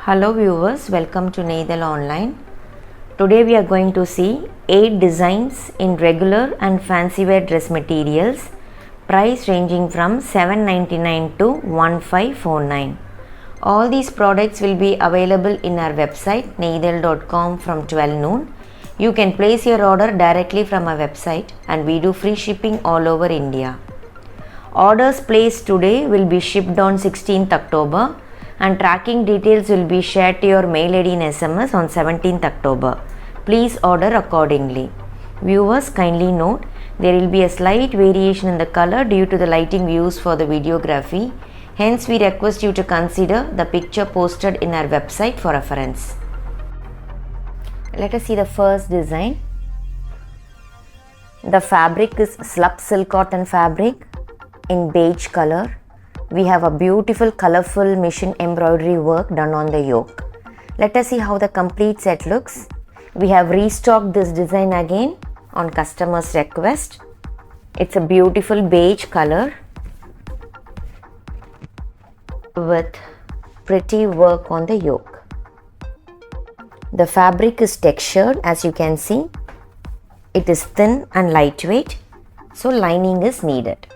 Hello viewers, welcome to Neidhal Online. Today we are going to see 8 designs in regular and fancy wear dress materials, price ranging from $799 to $1549. All these products will be available in our website neidhal.com from 12 noon. You can place your order directly from our website and we do free shipping all over India. Orders placed today will be shipped on 16th October and tracking details will be shared to your mail ID in SMS on 17th October. Please order accordingly. Viewers, kindly note there will be a slight variation in the color due to the lighting used for the videography. Hence, we request you to consider the picture posted in our website for reference. Let us see the first design. The fabric is slub silk cotton fabric in beige color. We have a beautiful colorful machine embroidery work done on the yoke. Let us see how the complete set looks. We have restocked this design again on customer's request. It's a beautiful beige color with pretty work on the yoke. The fabric is textured, as you can see. It is thin and lightweight, so lining is needed.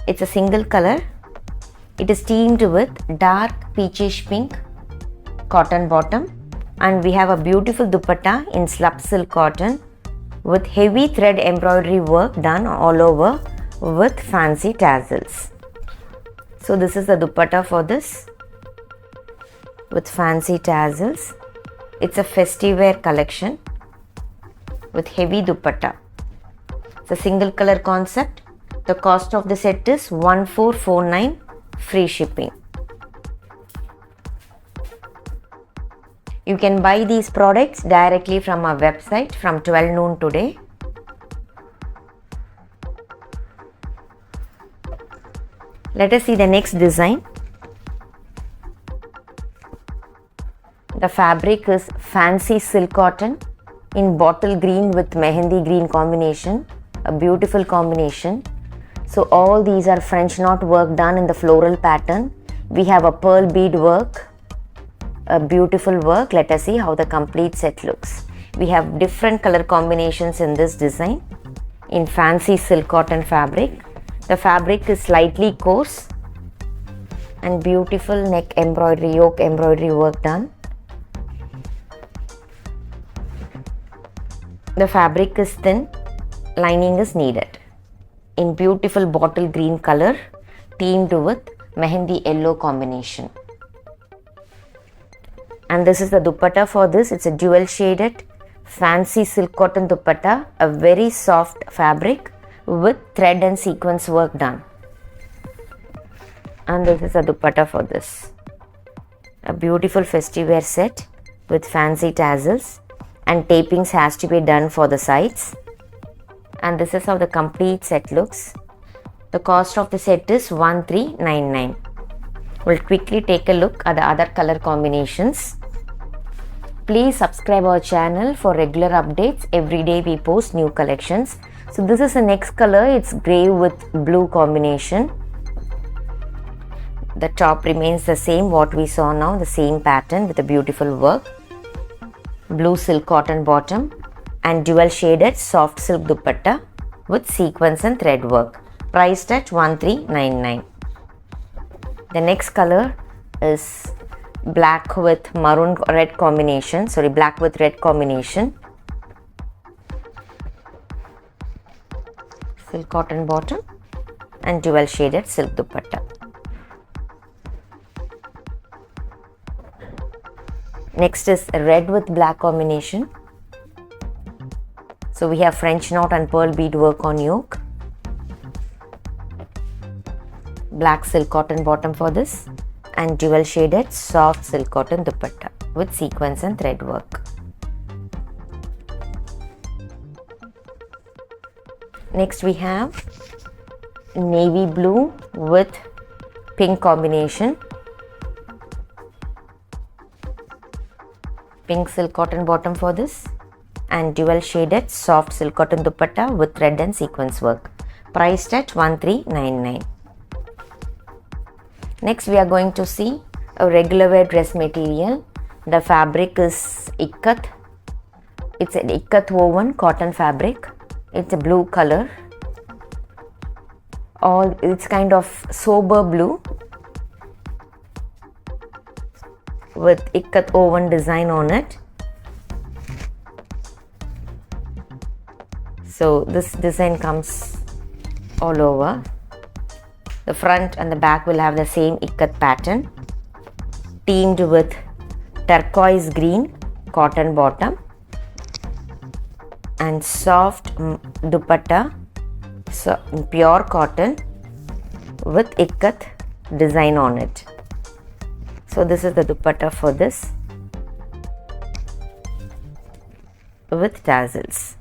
It's a single color. It is teamed with dark peachish pink cotton bottom, and we have a beautiful dupatta in slub silk cotton with heavy thread embroidery work done all over with fancy tassels. So this is the dupatta for this with fancy tassels. It's a festive wear collection with heavy dupatta. It's a single color concept. The cost of the set is $1449, free shipping. You can buy these products directly from our website from 12 noon today. Let us see the next design. The fabric is fancy silk cotton in bottle green with mehendi green combination, a beautiful combination. So all these are French knot work done in the floral pattern. We have a pearl bead work, a beautiful work. Let us see how the complete set looks. We have different color combinations in this design in fancy silk cotton fabric. The fabric is slightly coarse and beautiful neck embroidery, yoke embroidery work done. The fabric is thin, lining is needed. In beautiful bottle green color teamed with mehendi yellow combination. And this is the dupatta for this. It's a dual shaded fancy silk cotton dupatta, a very soft fabric with thread and sequence work done. And this is a dupatta for this. A beautiful festive wear set with fancy tassels, and tapings has to be done for the sides. And this is how the complete set looks. The cost of the set is $1399. We'll quickly take a look at the other color combinations. Please subscribe our channel for regular updates. Every day we post new collections. So this is the next color. It's grey with blue combination. The top remains the same what we saw now, the same pattern with a beautiful work. Blue silk cotton bottom and dual shaded soft silk dupatta with sequence and thread work, priced at $1399. The next color is black with maroon red combination, black with red combination. Silk cotton bottom and dual shaded silk dupatta. Next is red with black combination. So we have French knot and pearl bead work on yoke. Black silk cotton bottom for this and dual shaded soft silk cotton dupatta with sequence and thread work. Next we have navy blue with pink combination. Pink silk cotton bottom for this and dual shaded soft silk cotton dupatta with thread and sequence work, priced at $1399. Next we are going to see a regular wear dress material. The fabric is ikat. It's an ikat woven cotton fabric. It's a blue color. It's kind of sober blue with ikat woven design on it. So this design comes all over. The front and the back will have the same ikat pattern, teamed with turquoise green cotton bottom and soft dupatta, so pure cotton with ikat design on it. So this is the dupatta for this with tassels.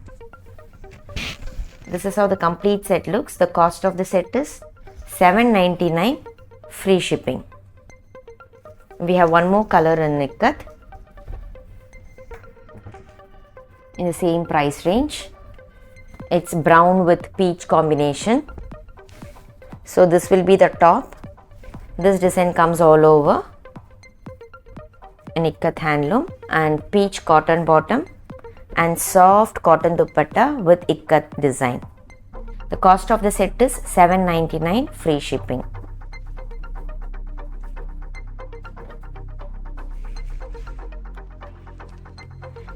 This is how the complete set looks. The cost of the set is $7.99, free shipping. We have one more color in ikat in the same price range. It's brown with peach combination. So this will be the top. This design comes all over in ikat handloom and peach cotton bottom and soft cotton dupatta with ikat design. The cost of the set is $7.99, free shipping.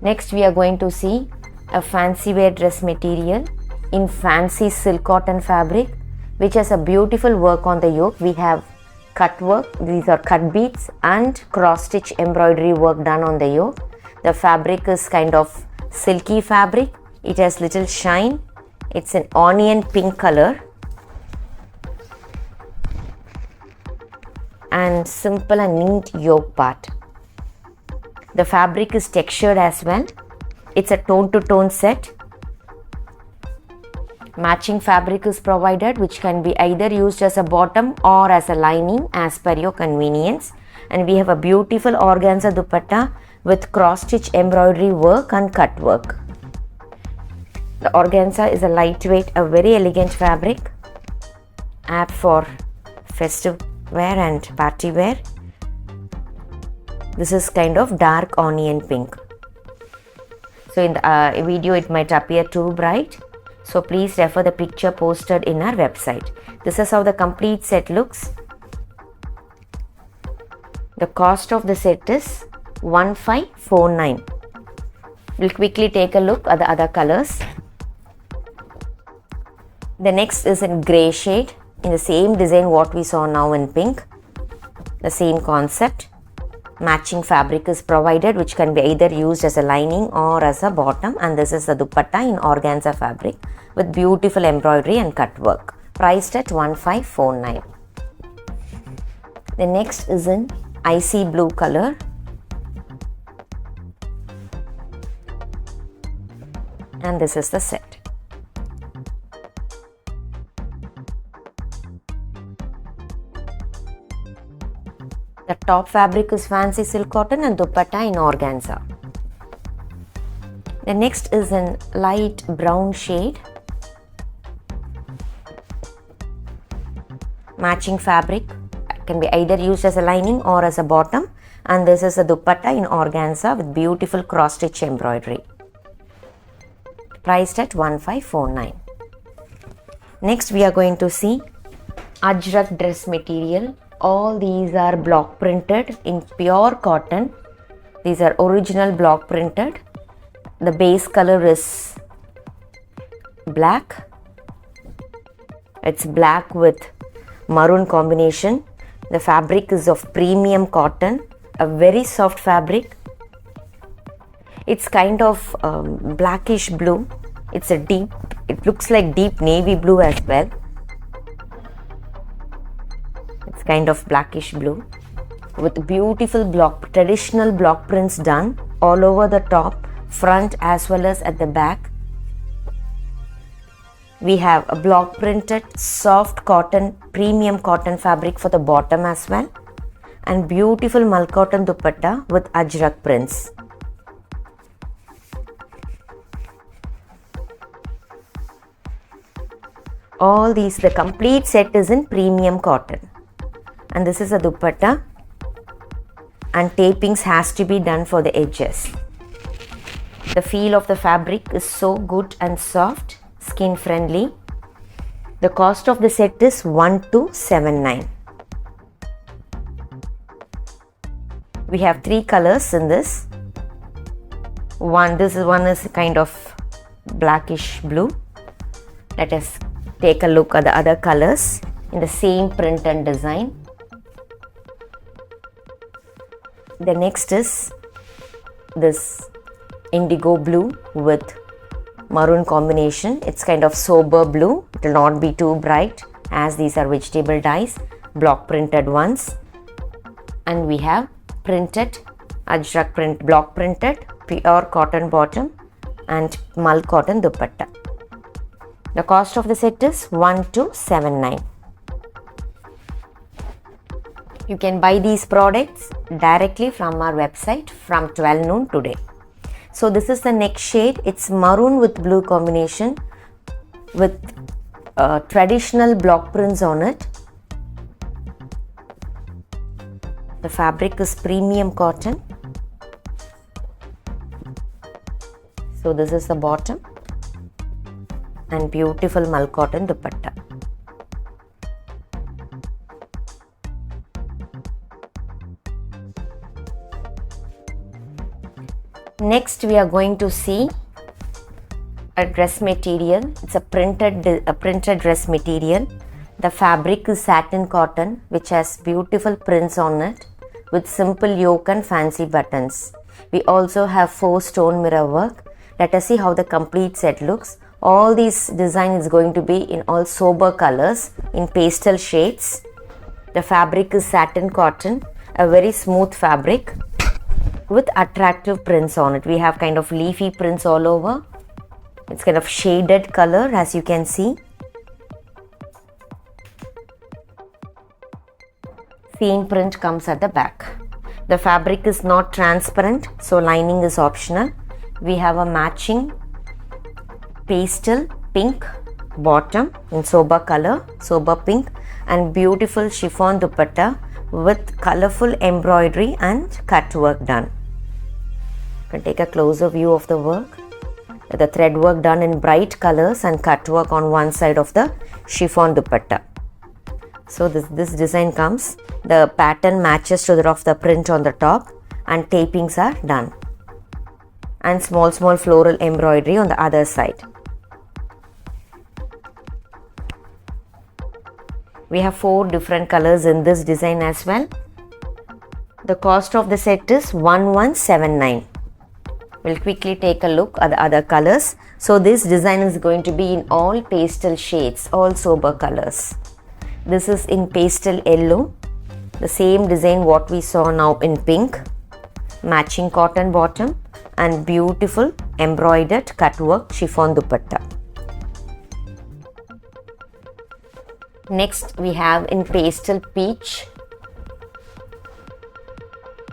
Next we are going to see a fancy wear dress material in fancy silk cotton fabric, which has a beautiful work on the yoke. We have cut work, these are cut beads and cross stitch embroidery work done on the yoke. The fabric is kind of silky fabric. It has little shine. It's an onion pink color and simple and neat yoke part. The fabric is textured as well. It's a tone to tone set. Matching fabric is provided, which can be either used as a bottom or as a lining as per your convenience. And we have a beautiful organza dupatta with cross stitch embroidery work and cut work. The organza is a lightweight, a very elegant fabric, apt for festive wear and party wear. This is kind of dark onion pink. So in the video it might appear too bright. So please refer the picture posted in our website. This is how the complete set looks. The cost of the set is $1549. We'll quickly take a look at the other colors. The next is in grey shade in the same design what we saw now in pink. The same concept. Matching fabric is provided, which can be either used as a lining or as a bottom, and this is the dupatta in organza fabric with beautiful embroidery and cut work, priced at $1549. The next is in icy blue color. And this is the set. The top fabric is fancy silk cotton and dupatta in organza. The next is in light brown shade. Matching fabric can be either used as a lining or as a bottom, and this is a dupatta in organza with beautiful cross stitch embroidery, priced at $1549. Next we are going to see Ajrak dress material. All these are block printed in pure cotton. These are original block printed. The base color is black. It's black with maroon combination. The fabric is of premium cotton, a very soft fabric. It's kind of blackish blue. It looks like deep navy blue as well. It's kind of blackish blue with beautiful traditional block prints done all over the top, front as well as at the back. We have a block printed soft cotton, premium cotton fabric for the bottom as well, and beautiful mal cotton dupatta with Ajrak prints. All these, the complete set is in premium cotton. And this is a dupatta and tapings has to be done for the edges. The feel of the fabric is so good and soft, skin friendly. The cost of the set is 1279. We have 3 colors in this. One is kind of blackish blue. Let us take a look at the other colors in the same print and design. The next is this indigo blue with maroon combination. It's kind of sober blue. It will not be too bright as these are vegetable dyes, block printed ones. And we have printed ajrak print, block printed pure cotton bottom and mull cotton dupatta. The cost of the set is 1279. You can buy these products directly from our website from 12 noon today. So this is the next shade. It's maroon with blue combination with traditional block prints on it. The fabric is premium cotton. So this is the bottom and beautiful mull cotton dupatta. Next we are going to see a dress material. It's a printed dress material. The fabric is satin cotton which has beautiful prints on it with simple yoke and fancy buttons. We also have 4 stone mirror work. Let us see how the complete set looks. All these design is going to be in all sober colors in pastel shades. The fabric is satin cotton, a very smooth fabric with attractive prints on it. We have kind of leafy prints all over. It's kind of shaded color as you can see. Same print comes at the back. The fabric is not transparent, so lining is optional. We have a matching pastel pink bottom in sober color, sober pink, and beautiful chiffon dupatta with colorful embroidery and cut work done. You can take a closer view of the work. The thread work done in bright colors and cut work on one side of the chiffon dupatta. So this design comes. The pattern matches to that of the print on the top and tapings are done. And small floral embroidery on the other side. We have 4 different colors in this design as well. The cost of the set is 1179. We'll quickly take a look at the other colors. So this design is going to be in all pastel shades, all sober colors. This is in pastel yellow. The same design what we saw now in pink. Matching cotton bottom and beautiful embroidered cut work chiffon dupatta. Next we have in pastel peach,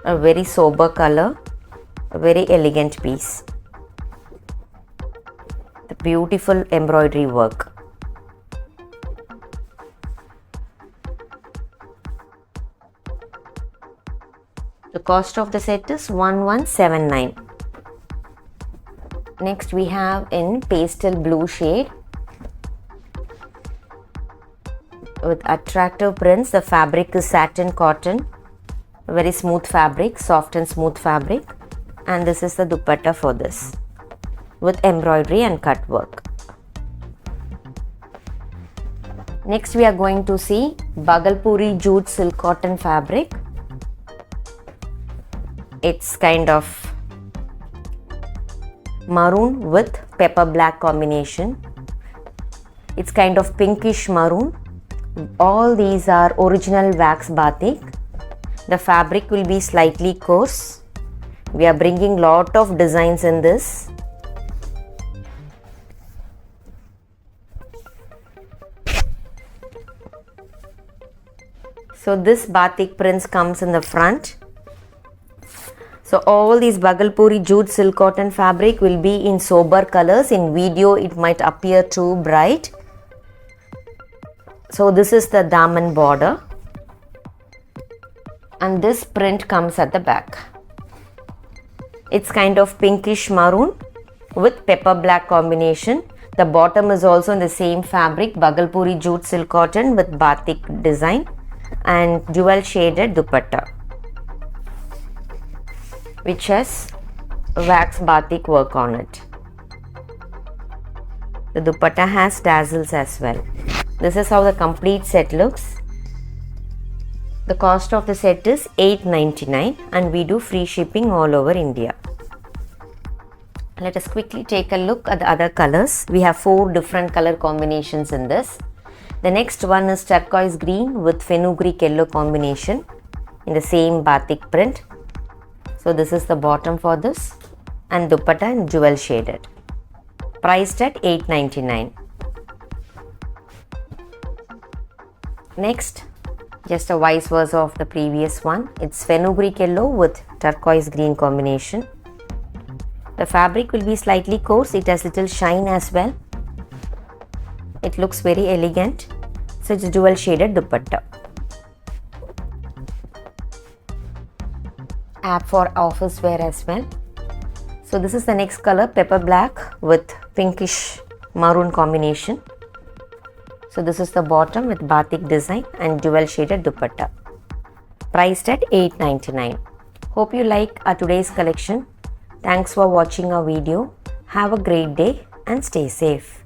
a very sober color, a very elegant piece. The beautiful embroidery work. The cost of the set is 1179. Next we have in pastel blue shade with attractive prints. The fabric is satin cotton, very smooth fabric, soft and smooth fabric, and this is the dupatta for this with embroidery and cut work. Next we are going to see Bhagalpuri jute silk cotton fabric. It's kind of maroon with pepper black combination. It's kind of pinkish maroon. All these are original wax batik. The fabric will be slightly coarse. We are bringing lot of designs in this. So this batik prints comes in the front. So all these Bhagalpuri jute silk cotton fabric will be in sober colors. In video it might appear too bright. So this is the daman border and this print comes at the back. It's kind of pinkish maroon with pepper black combination. The bottom is also in the same fabric, Bhagalpuri jute silk cotton with batik design and dual shaded dupatta, which has wax batik work on it. The dupatta has tassels as well. This is how the complete set looks. The cost of the set is $8.99 and we do free shipping all over India. Let us quickly take a look at the other colors. We have 4 different color combinations in this. The next one is turquoise green with fenugreek yellow combination in the same batik print. So this is the bottom for this, and dupatta in jewel shaded. Priced at $8.99. Next, just a vice versa of the previous one. It's fenugreek yellow with turquoise green combination. The fabric will be slightly coarse. It has little shine as well. It looks very elegant. So it's dual shaded dupatta. Apt for office wear as well. So this is the next color, pepper black with pinkish maroon combination. So this is the bottom with batik design and dual shaded dupatta. Priced at $8.99. Hope you like our today's collection. Thanks for watching our video. Have a great day and stay safe.